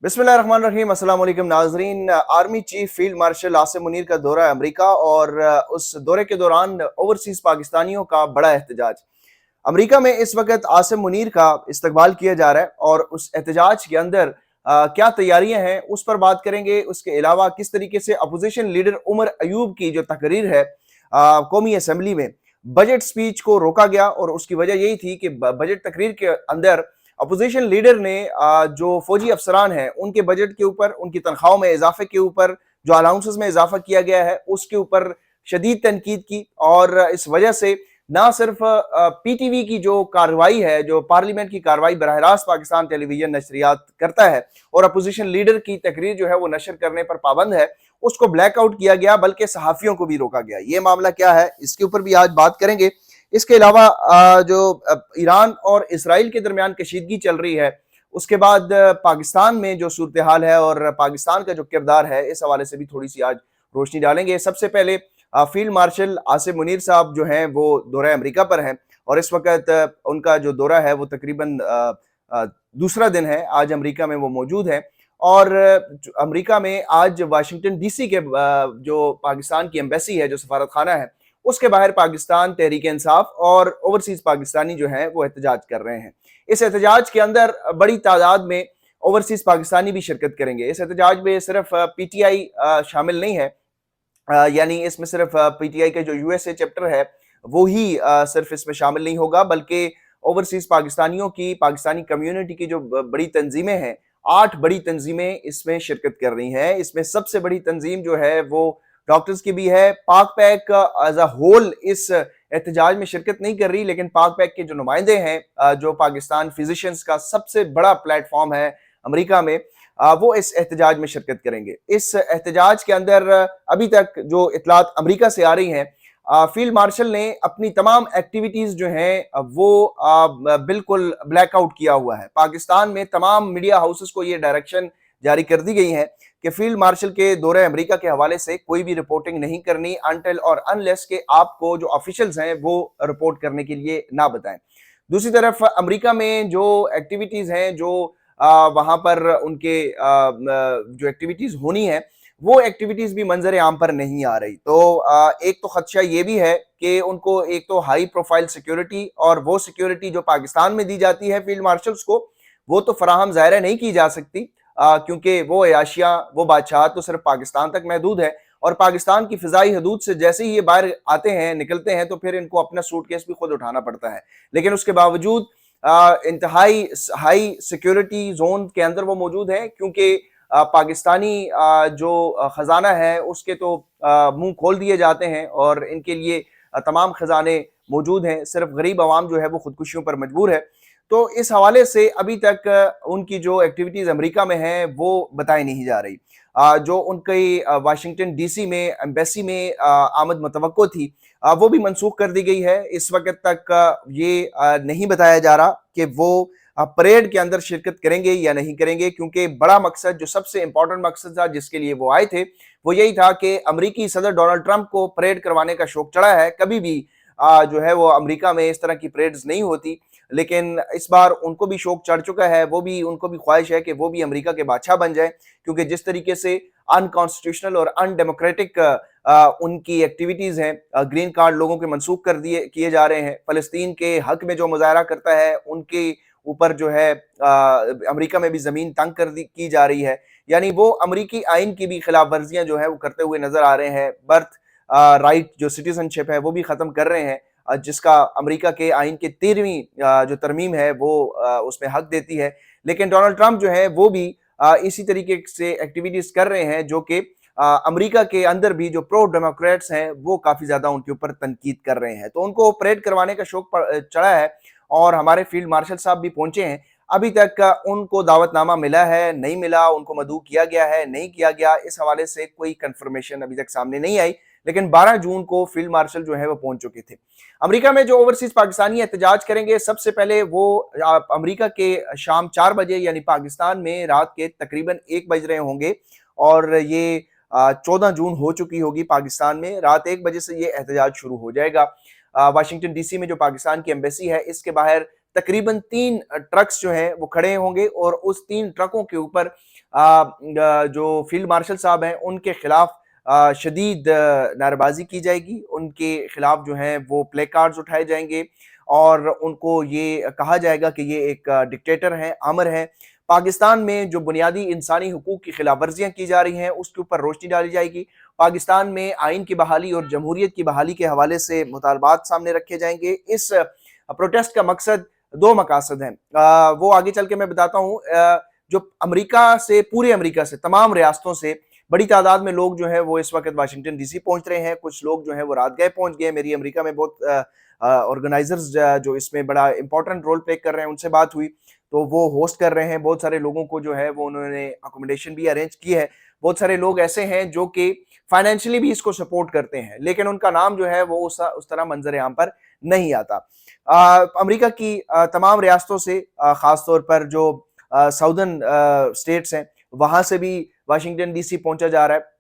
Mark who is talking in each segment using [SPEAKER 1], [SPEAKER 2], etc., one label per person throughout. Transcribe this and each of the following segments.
[SPEAKER 1] बिस्मिल्लाहिर्रहमानिर्रहीम। अस्सलाम वालेकुम नाज़रीन। Army chief field marshal Asim Munir का दौरा है अमेरिका और उस दौरे के दौरान ओवरसीज पाकिस्तानियों का बड़ा एहतजाज। अमेरिका में इस वक्त आसिम मुनीर का इस्तकबाल किया जा रहा है और उस एहतजाज के अंदर क्या तैयारियां हैं उस पर बात करेंगे। उसके अलावा किस तरीके से अपोजिशन लीडर उमर अयूब की जो तकरीर है कौमी असम्बली में बजट स्पीच को रोका गया और उसकी वजह यही थी कि बजट तकरीर के अंदर अपोजिशन लीडर ने जो फौजी अफसरान हैं उनके बजट के ऊपर, उनकी तनख्वाहों में इजाफे के ऊपर, जो अलाउंसेस में इजाफा किया गया है उसके ऊपर शदीद तनकीद की। और इस वजह से ना सिर्फ पीटीवी की जो कार्रवाई है, जो पार्लियामेंट की कार्रवाई बरह रास्त पाकिस्तान टेलीविजन नशरियात करता है और अपोजिशन लीडर की तकरीर जो है वो नशर करने पर पाबंद है, उसको ब्लैकआउट किया गया, बल्कि सहाफियों को भी रोका गया। ये मामला क्या है इसके ऊपर भी आज बात करेंगे। इसके अलावा जो ईरान और इसराइल के दरमियान कशीदगी चल रही है, उसके बाद पाकिस्तान में जो सूरत हाल है और पाकिस्तान का जो किरदार है, इस हवाले से भी थोड़ी सी आज रोशनी डालेंगे। सबसे पहले फील्ड मार्शल आसिम मुनीर साहब जो हैं वो दौरा अमेरिका पर हैं और इस वक्त उनका जो दौरा है वो तकरीबन दूसरा दिन है। आज अमेरिका में वो मौजूद हैं और अमेरिका में आज वाशिंगटन डीसी के जो पाकिस्तान की एम्बेसी है, जो सफारत खाना है, उसके बाहर पाकिस्तान तहरीक इंसाफ और ओवरसीज पाकिस्तानी जो हैं वो एहतजाज कर रहे हैं। इस एहतजाज के अंदर बड़ी तादाद में ओवरसीज पाकिस्तानी भी शिरकत करेंगे। इस एहतजाज में सिर्फ पीटीआई शामिल नहीं है, यानी इसमें सिर्फ पीटीआई का जो यूएसए चैप्टर है वो ही सिर्फ इसमें शामिल नहीं होगा, बल्कि ओवरसीज पाकिस्तानियों की, पाकिस्तानी कम्युनिटी की जो बड़ी तंजीमें हैं, 8 बड़ी तंजीमें इसमें शिरकत कर रही हैं। इसमें सबसे बड़ी तंजीम जो है वो डॉक्टर्स की भी है। पाक पैक एज अ होल इस एहतजाज में शिरकत नहीं कर रही, लेकिन पाक पैक के जो नुमाइंदे हैं, जो पाकिस्तान फिजिशियंस का सबसे बड़ा प्लेटफॉर्म है अमेरिका में, वो इस एहतजाज में शिरकत करेंगे। इस एहतजाज के अंदर अभी तक जो इतलात अमेरिका से आ रही हैं, फील्ड मार्शल ने अपनी तमाम एक्टिविटीज जो हैं वो बिल्कुल ब्लैकआउट किया हुआ है। पाकिस्तान में तमाम मीडिया हाउसेस को ये डायरेक्शन जारी कर दी गई है कि फील्ड मार्शल के दौरे अमेरिका के हवाले से कोई भी रिपोर्टिंग नहीं करनी अनटिल और अनलेस के आपको जो ऑफिशियल्स हैं वो रिपोर्ट करने के लिए ना बताएं। दूसरी तरफ अमेरिका में जो एक्टिविटीज हैं, जो वहां पर उनके जो एक्टिविटीज होनी है, वो एक्टिविटीज भी मंजर आम पर नहीं आ रही। तो एक तो खदशा ये भी है कि उनको एक तो हाई प्रोफाइल सिक्योरिटी, और वो सिक्योरिटी जो पाकिस्तान में दी जाती है फील्ड मार्शल्स को, वो तो फराहम ज़ाहिर नहीं की जा सकती, क्योंकि वो अयाशियाँ, वो बादशाह तो सिर्फ पाकिस्तान तक महदूद है और पाकिस्तान की फिजाई हदूद से जैसे ही ये बाहर आते हैं, निकलते हैं, तो फिर इनको अपना सूटकेस भी खुद उठाना पड़ता है। लेकिन उसके बावजूद इंतहाई हाई सिक्योरिटी जोन के अंदर वो मौजूद है, क्योंकि पाकिस्तानी जो खजाना है उसके तो मुंह खोल दिए जाते हैं और इनके लिए तमाम खजाने मौजूद हैं। सिर्फ गरीब आवाम जो है वो खुदकुशियों पर मजबूर है। तो इस हवाले से अभी तक उनकी जो एक्टिविटीज अमेरिका में हैं वो बताई नहीं जा रही। जो उनकी वाशिंगटन डीसी में एम्बेसी में आमद मुतवक्को थी, वो भी मनसूख कर दी गई है। इस वक्त तक ये नहीं बताया जा रहा कि वो परेड के अंदर शिरकत करेंगे या नहीं करेंगे, क्योंकि बड़ा मकसद, जो सबसे इंपॉर्टेंट मकसद था जिसके लिए वो आए थे, वो यही था कि अमेरिकी सदर डोनाल्ड ट्रंप को परेड करवाने का शौक चढ़ा है। कभी भी जो है वो अमेरिका में इस तरह की परेड्स नहीं होती, लेकिन इस बार उनको भी शौक चढ़ चुका है। वो भी, उनको भी ख्वाहिश है कि वो भी अमेरिका के बादशाह बन जाए, क्योंकि जिस तरीके से अनकॉन्स्टिट्यूशनल और अनडेमोक्रेटिक उनकी एक्टिविटीज हैं, ग्रीन कार्ड लोगों के मनसूख कर दिए किए जा रहे हैं। फलस्तीन के हक में जो मुजाहरा करता है उनके ऊपर जो है अमेरिका में भी जमीन तंग की जा रही है। यानी वो अमेरिकी आइन की भी खिलाफ वर्जियां जो है वो करते हुए नजर आ रहे हैं। बर्थ राइट जो सिटीजनशिप है वो भी खत्म कर रहे हैं, जिसका अमेरिका के आइन के 13वीं जो तरमीम है वो उसमें हक देती है। लेकिन डोनाल्ड ट्रंप जो है वो भी इसी तरीके से एक्टिविटीज कर रहे हैं, जो कि अमेरिका के अंदर भी जो प्रो डेमोक्रेट्स हैं वो काफी ज्यादा उनके ऊपर तनकीद कर रहे हैं। तो उनको परेड करवाने का शौक चढ़ा है और हमारे फील्ड मार्शल साहब भी पहुंचे हैं। अभी तक उनको दावतनामा मिला है, नहीं मिला, उनको मदऊ किया गया है, नहीं किया गया, इस हवाले से कोई कंफर्मेशन अभी तक सामने नहीं आई। लेकिन 12 जून को फील्ड मार्शल जो है वो पहुंच चुके थे। अमेरिका में जो ओवरसीज पाकिस्तानी एहतजाज करेंगे, सबसे पहले वो अमेरिका के शाम 4 बजे, यानी पाकिस्तान में रात के तकरीबन 1 बज रहे होंगे, और ये 14 जून हो चुकी होगी पाकिस्तान में। रात 1 बजे से ये एहतजाज शुरू हो जाएगा। वाशिंगटन डीसी में जो पाकिस्तान की एम्बेसी है, इसके बाहर तकरीबन 3 ट्रक्स जो हैं वो खड़े होंगे और उस 3 ट्रकों के ऊपर जो फील्ड मार्शल साहब हैं उनके खिलाफ शदीद नारेबाजी की जाएगी, उनके खिलाफ जो है वो प्ले कार्ड्स उठाए जाएंगे और उनको ये कहा जाएगा कि ये एक डिक्टेटर हैं, आमर हैं। पाकिस्तान में जो बुनियादी इंसानी हुकूक की खिलाफ वर्जियाँ की जा रही हैं उसके ऊपर रोशनी डाली जाएगी। पाकिस्तान में आइन की बहाली और जमहूरियत की बहाली के हवाले से मुतालबात सामने रखे जाएंगे। इस प्रोटेस्ट का मकसद दो मकासद हैं, वो आगे चल के मैं बताता हूँ। जो अमेरिका से, पूरे अमेरिका से, तमाम रियासतों से बड़ी तादाद में लोग जो है वो इस वक्त वाशिंगटन डीसी पहुंच रहे हैं। कुछ लोग जो है वो रात गए पहुंच गए। मेरी अमेरिका में बहुत ऑर्गेनाइजर्स जो इसमें बड़ा इंपॉर्टेंट रोल प्ले कर रहे हैं उनसे बात हुई, तो वो होस्ट कर रहे हैं। बहुत सारे लोगों को जो है वो उन्होंने अकोमोडेशन भी अरेंज की है। बहुत सारे लोग ऐसे हैं जो कि फाइनेंशियली भी इसको सपोर्ट करते हैं, लेकिन उनका नाम जो है वो उस तरह मंजर आम पर नहीं आता। अमेरिका की तमाम रियासतों से, खास तौर पर जो साउदर्न स्टेट्स हैं, वहां से भी वाशिंगटन डीसी पहुंचा जा रहा है।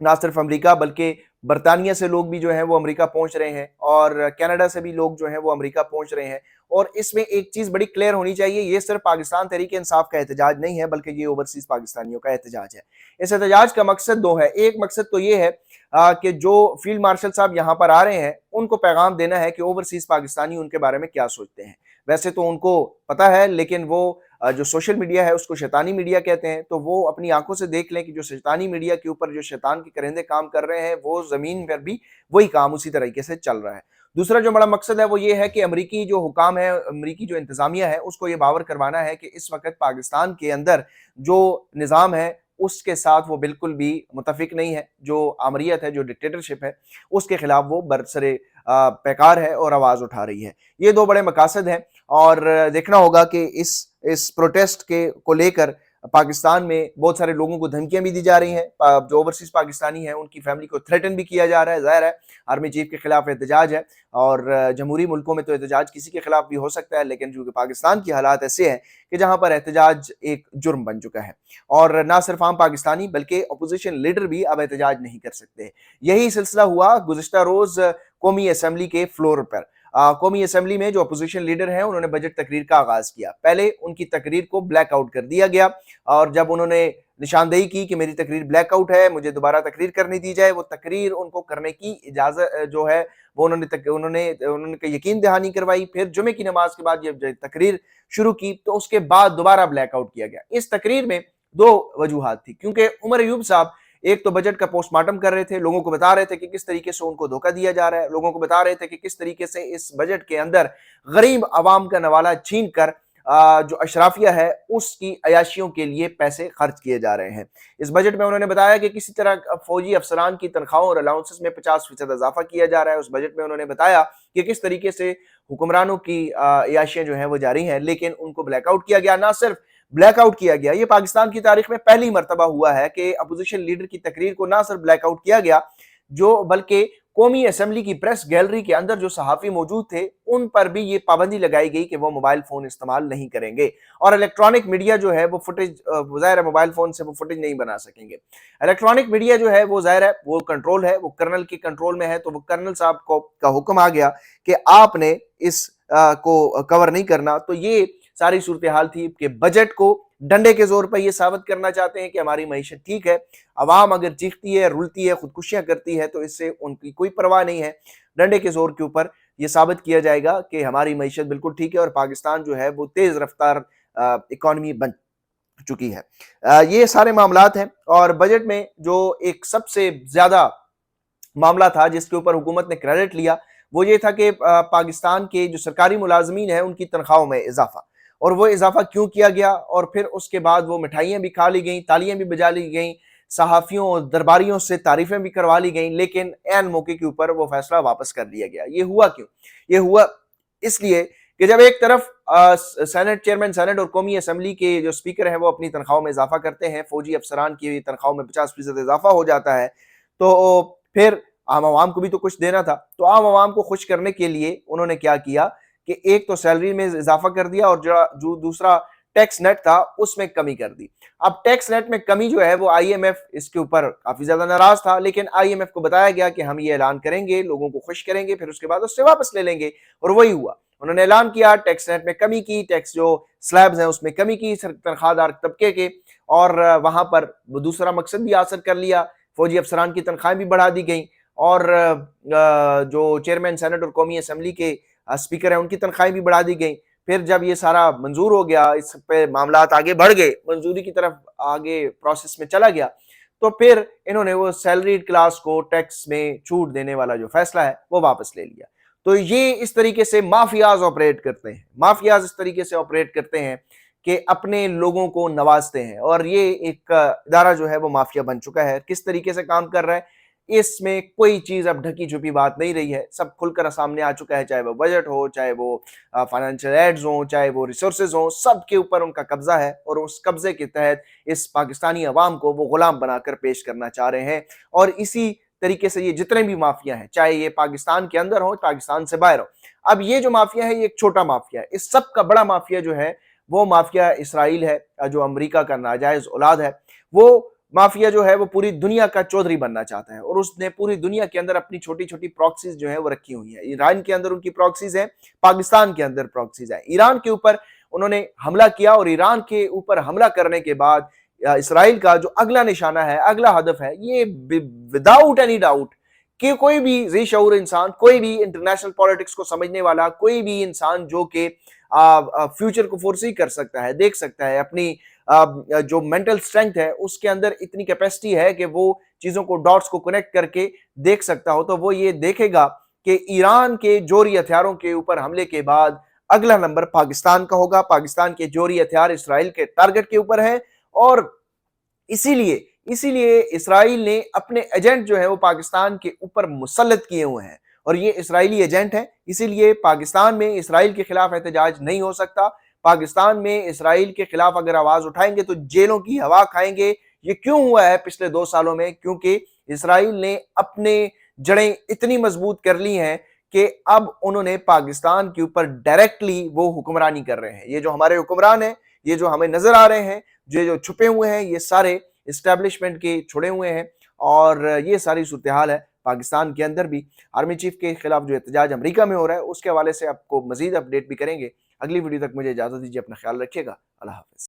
[SPEAKER 1] ना सिर्फ अमेरिका बल्कि बरतानिया से लोग भी जो हैं वो अमेरिका पहुंच रहे हैं और कनाडा से भी लोग जो हैं वो अमेरिका पहुंच रहे हैं। और इसमें एक चीज बड़ी क्लियर होनी चाहिए, ये सिर्फ पाकिस्तान तहरीक इंसाफ का एहतजाज नहीं है बल्कि ये ओवरसीज पाकिस्तानियों का एहतजाज है। इस एहतजाज का मकसद दो है। एक मकसद तो ये है कि जो फील्ड मार्शल साहब यहाँ पर आ रहे हैं उनको पैगाम देना है कि ओवरसीज पाकिस्तानी उनके बारे में क्या सोचते हैं। वैसे तो उनको पता है, लेकिन वो जो सोशल मीडिया है उसको शैतानी मीडिया कहते हैं, तो वो अपनी आंखों से देख लें कि जो शैतानी मीडिया के ऊपर जो शैतान के करिंदे काम कर रहे हैं वो जमीन पर भी वही काम उसी तरीके से चल रहा है। दूसरा जो बड़ा मकसद है वो ये है कि अमरीकी जो हुकाम है, अमरीकी जो इंतजामिया है, उसको ये बावर करवाना है कि इस वक्त पाकिस्तान के अंदर जो निज़ाम है उसके साथ वो बिल्कुल भी मुतफिक नहीं है। जो आमरीत है, जो डिक्टेटरशिप है, उसके खिलाफ वो बरसरे पैकार है और आवाज़ उठा रही है। ये दो बड़े मकासद हैं और देखना होगा कि इस प्रोटेस्ट के को लेकर पाकिस्तान में बहुत सारे लोगों को धमकियां भी दी जा रही हैं। जो ओवरसीज पाकिस्तानी हैं उनकी फैमिली को थ्रेटन भी किया जा रहा है। जाहिर है आर्मी चीफ के खिलाफ एहतजाज है और जमहूरी मुल्कों में तो एहतजाज किसी के खिलाफ भी हो सकता है, लेकिन चूंकि पाकिस्तान की हालात ऐसे हैं कि जहां पर एहतजाज एक जुर्म बन चुका है और ना सिर्फ आम पाकिस्तानी बल्कि अपोजिशन लीडर भी अब एहतजाज नहीं कर सकते। यही सिलसिला हुआ गुज़िश्ता रोज कौमी असम्बली के फ्लोर पर। कौमी असम्बली में जो अपोजिशन लीडर हैं उन्होंने बजट तकरीर का आगाज किया। पहले उनकी तकरीर को ब्लैक आउट कर दिया गया और जब उन्होंने निशानदेही की कि मेरी तकरीर ब्लैक आउट है, मुझे दोबारा तकरीर करने दी जाए, वो तकरीर उनको करने की इजाजत जो है वो उन्होंने यकीन दहानी करवाई। फिर जुमे की नमाज के बाद जब तकरीर शुरू की तो उसके बाद दोबारा ब्लैक आउट किया गया। इस तकरीर में दो वजूहात थी, क्योंकि उमर अयूब साहब एक तो बजट का पोस्टमार्टम कर रहे थे, लोगों को बता रहे थे कि किस तरीके से उनको धोखा दिया जा रहा है, लोगों को बता रहे थे कि किस तरीके से इस बजट के अंदर गरीब आवाम का नवाला छीन कर जो अशराफिया है उसकी अयाशियों के लिए पैसे खर्च किए जा रहे हैं। इस बजट में उन्होंने बताया कि किसी तरह फौजी अफसरान की तनख्वाहों और अलाउंसेस में 50% इजाफा किया जा रहा है। उस बजट में उन्होंने बताया कि किस तरीके से हुक्मरानों की अयाशियां जो है वो जारी हैं, लेकिन उनको ब्लैकआउट किया गया। ना सिर्फ ब्लैकआउट किया गया, ये पाकिस्तान की तारीख में पहली मर्तबा हुआ है कि अपोजिशन लीडर की तकरीर को ना सिर्फ ब्लैकआउट किया गया, जो बल्कि कौमी असेंबली की प्रेस गैलरी के अंदर जो सहाफ़ी मौजूद थे उन पर भी ये पाबंदी लगाई गई कि वो मोबाइल फोन इस्तेमाल नहीं करेंगे और इलेक्ट्रॉनिक मीडिया जो है वो फुटेज, ज़ाहिर है मोबाइल फोन से वो फुटेज नहीं बना सकेंगे। इलेक्ट्रॉनिक मीडिया जो है वो ज़ाहिर है वो कंट्रोल है, वो कर्नल के कंट्रोल में है, तो वो कर्नल साहब को का हुक्म आ गया कि आपने इस को कवर नहीं करना। तो ये सारी सूरत हाल थी कि बजट को डंडे के जोर पर यह साबित करना चाहते हैं कि हमारी मईशत ठीक है। अवाम अगर चीखती है, रुलती है, खुदकुशियां करती है तो इससे उनकी कोई परवाह नहीं है। डंडे के जोर के ऊपर यह साबित किया जाएगा कि हमारी मईशत बिल्कुल ठीक है और पाकिस्तान जो है वो तेज रफ्तार इकॉनमी बन चुकी है। ये सारे मामलात हैं और बजट में जो एक सबसे ज्यादा मामला था जिसके ऊपर हुकूमत ने क्रेडिट लिया वो ये था कि पाकिस्तान के जो सरकारी मुलाजमीन हैं उनकी तनख्वाहों में इजाफा, और वो इजाफा क्यों किया गया और फिर उसके बाद वो मिठाइयाँ भी खा ली गई, तालियां भी बजा ली गई, सहाफ़ियों और दरबारियों से तारीफें भी करवा ली गई, लेकिन ऐन मौके के ऊपर वो फैसला वापस कर लिया गया। ये हुआ क्यों? ये हुआ इसलिए कि जब एक तरफ सेनेट चेयरमैन सेनेट और कौमी असम्बली के जो स्पीकर हैं वो अपनी तनख्वाहों में इजाफा करते हैं, फौजी अफसरान की तनख्वाहों में 50% इजाफा हो जाता है, तो फिर आम आवाम को भी तो कुछ देना था। तो आम आवाम को खुश करने के लिए उन्होंने क्या किया कि एक तो सैलरी में इजाफा कर दिया और जो दूसरा टैक्स नेट था उसमें कमी कर दी। अब टैक्स नेट में कमी जो है वो आईएमएफ इसके ऊपर काफी ज्यादा नाराज था, लेकिन आईएमएफ को बताया गया कि हम ये ऐलान करेंगे, लोगों को खुश करेंगे, फिर उसके बाद उससे वापस ले लेंगे, और वही हुआ। उन्होंने ऐलान किया, टैक्स नेट में कमी की, टैक्स जो स्लैब्स हैं उसमें कमी की तनख्वाहदार तबके के, اور वहाँ पर वो दूसरा मकसद भी हासिल कर लिया, फौजी अफसरान की तनख्वाहें भी बढ़ा दी गई और जो चेयरमैन सेनेट और कौमी असम्बली के स्पीकर हैं उनकी तनख्वाहें भी बढ़ा दी गई। फिर जब ये सारा मंजूर हो गया, इस पे मामलात आगे बढ़ गए, मंजूरी की तरफ आगे प्रोसेस में चला गया, तो फिर इन्होंने वो सैलरीड क्लास को टैक्स में छूट देने वाला जो फैसला है वो वापस ले लिया। तो ये इस तरीके से माफियाज ऑपरेट करते हैं, माफियाज इस तरीके से ऑपरेट करते हैं कि अपने लोगों को नवाजते हैं, और ये एक इदारा जो है वो माफिया बन चुका है। किस तरीके से काम कर रहा है, इसमें कोई चीज अब ढकी छुपी बात नहीं रही है, सब खुलकर सामने आ चुका है। चाहे वो बजट हो, चाहे वो फाइनेंशियल एड्स हो, चाहे वो रिसोर्सेज हो, सब के ऊपर उनका कब्जा है और उस कब्जे के तहत इस पाकिस्तानी अवाम को वो गुलाम बनाकर पेश करना चाह रहे हैं। और इसी तरीके से ये जितने भी माफिया हैं, चाहे ये पाकिस्तान के अंदर हो, पाकिस्तान से बाहर हो, अब ये जो माफिया है ये एक छोटा माफिया है। इस सब का बड़ा माफिया जो है वो माफिया इसराइल है, जो अमेरिका का नाजायज औलाद है। वो माफिया जो है वो पूरी दुनिया का चौधरी बनना चाहता है और उसने पूरी दुनिया के अंदर अपनी छोटी छोटी प्रॉक्सीज जो है वो रखी हुई है। ईरान के अंदर उनकी प्रॉक्सीज है, पाकिस्तान के अंदर प्रॉक्सीज है। ईरान के ऊपर उन्होंने हमला किया और ईरान के ऊपर हमला करने के बाद इसराइल का जो अगला निशाना है, अगला हदफ है, ये विदाउट एनी डाउट कि कोई भी ज़ी-शऊर इंसान, कोई भी इंटरनेशनल पॉलिटिक्स को समझने वाला, कोई भी इंसान जो कि फ्यूचर को फोरसी कर सकता है, देख सकता है, अपनी जो मेंटल स्ट्रेंथ है उसके अंदर इतनी कैपेसिटी है कि वो चीजों को, डॉट्स को कनेक्ट करके देख सकता हो, तो वो ये देखेगा कि ईरान के जोरी हथियारों के ऊपर हमले के बाद अगला नंबर पाकिस्तान का होगा। पाकिस्तान के जोरी हथियार इसराइल के टारगेट के ऊपर है और इसीलिए इसीलिए इसराइल ने अपने एजेंट जो है वो पाकिस्तान के ऊपर मुसल्लत किए हुए हैं और ये इसराइली एजेंट हैं। इसीलिए पाकिस्तान में इसराइल के खिलाफ एहतजाज नहीं हो सकता। पाकिस्तान में इसराइल के खिलाफ अगर आवाज उठाएंगे तो जेलों की हवा खाएंगे। ये क्यों हुआ है पिछले 2 सालों में? क्योंकि इसराइल ने अपने जड़ें इतनी मजबूत कर ली हैं कि अब उन्होंने पाकिस्तान के ऊपर डायरेक्टली वो हुक्मरानी कर रहे हैं। ये जो हमारे हुक्मरान हैं, ये जो हमें नजर आ रहे हैं, जो छुपे हुए हैं, ये सारे इस्टेब्लिशमेंट के छुड़े हुए हैं और ये सारी सूरत हाल है पाकिस्तान के अंदर भी। आर्मी चीफ के खिलाफ जो एहतजाज अमेरिका में हो रहा है उसके हवाले से आपको मजीद अपडेट भी करेंगे। अगली वीडियो तक मुझे इजाजत दीजिए, अपना ख्याल रखिएगा। अल्लाह हाफिज।